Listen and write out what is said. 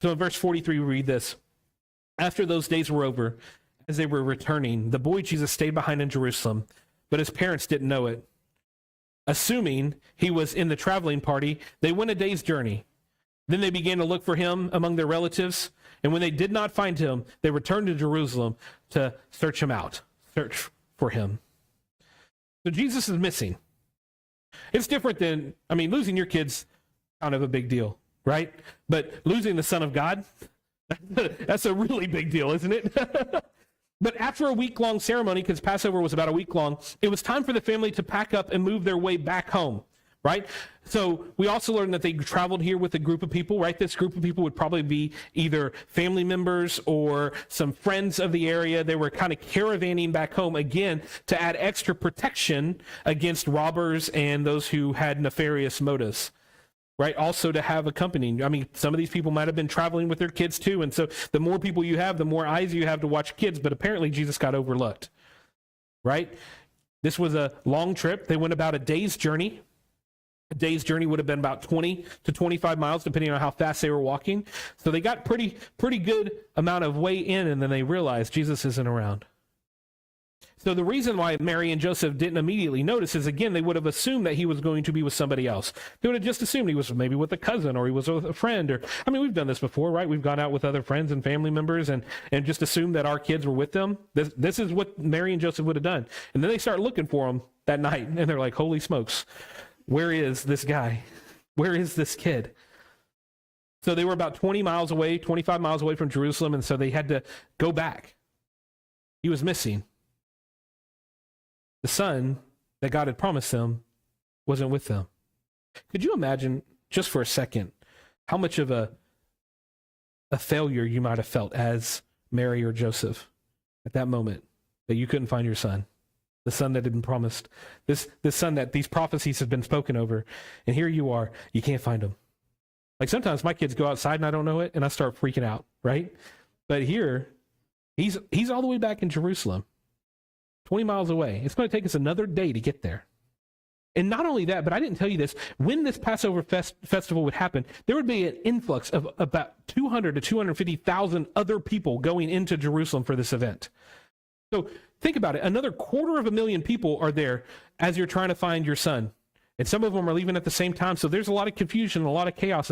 So in verse 43, we read this. After those days were over, as they were returning, the boy Jesus stayed behind in Jerusalem, but his parents didn't know it. Assuming he was in the traveling party, they went a day's journey. Then they began to look for him among their relatives, and when they did not find him, they returned to Jerusalem to search him out, search for him. So Jesus is missing. It's different than, losing your kid's kind of a big deal, right? But losing the Son of God, that's a really big deal, isn't it? But after a week-long ceremony, because Passover was about a week long, it was time for the family to pack up and move their way back home, right? So we also learned that they traveled here with a group of people, right? This group of people would probably be either family members or some friends of the area. They were kind of caravanning back home, again, to add extra protection against robbers and those who had nefarious motives. Right? Also to have a company. Some of these people might have been traveling with their kids too. And so the more people you have, the more eyes you have to watch kids. But apparently Jesus got overlooked. Right? This was a long trip. They went about a day's journey. A day's journey would have been about 20 to 25 miles, depending on how fast they were walking. So they got pretty good amount of way in, and then they realized Jesus isn't around. So the reason why Mary and Joseph didn't immediately notice is, again, they would have assumed that he was going to be with somebody else. They would have just assumed he was maybe with a cousin or he was with a friend. Or we've done this before, right? We've gone out with other friends and family members and just assumed that our kids were with them. This is what Mary and Joseph would have done. And then they start looking for him that night, and they're like, holy smokes, where is this guy? Where is this kid? So they were about 25 miles away from Jerusalem, and so they had to go back. He was missing. The son that God had promised them wasn't with them. Could you imagine, just for a second, how much of a failure you might have felt as Mary or Joseph at that moment that you couldn't find your son, the son that had been promised, this son that these prophecies have been spoken over, and here you are, you can't find him. Like sometimes my kids go outside and I don't know it, and I start freaking out, right? But here, he's all the way back in Jerusalem. 20 miles away. It's going to take us another day to get there. And not only that, but I didn't tell you this, when this Passover festival would happen, there would be an influx of about 200 to 250,000 other people going into Jerusalem for this event. So think about it. Another 250,000 people are there as you're trying to find your son. And some of them are leaving at the same time. So there's a lot of confusion, a lot of chaos.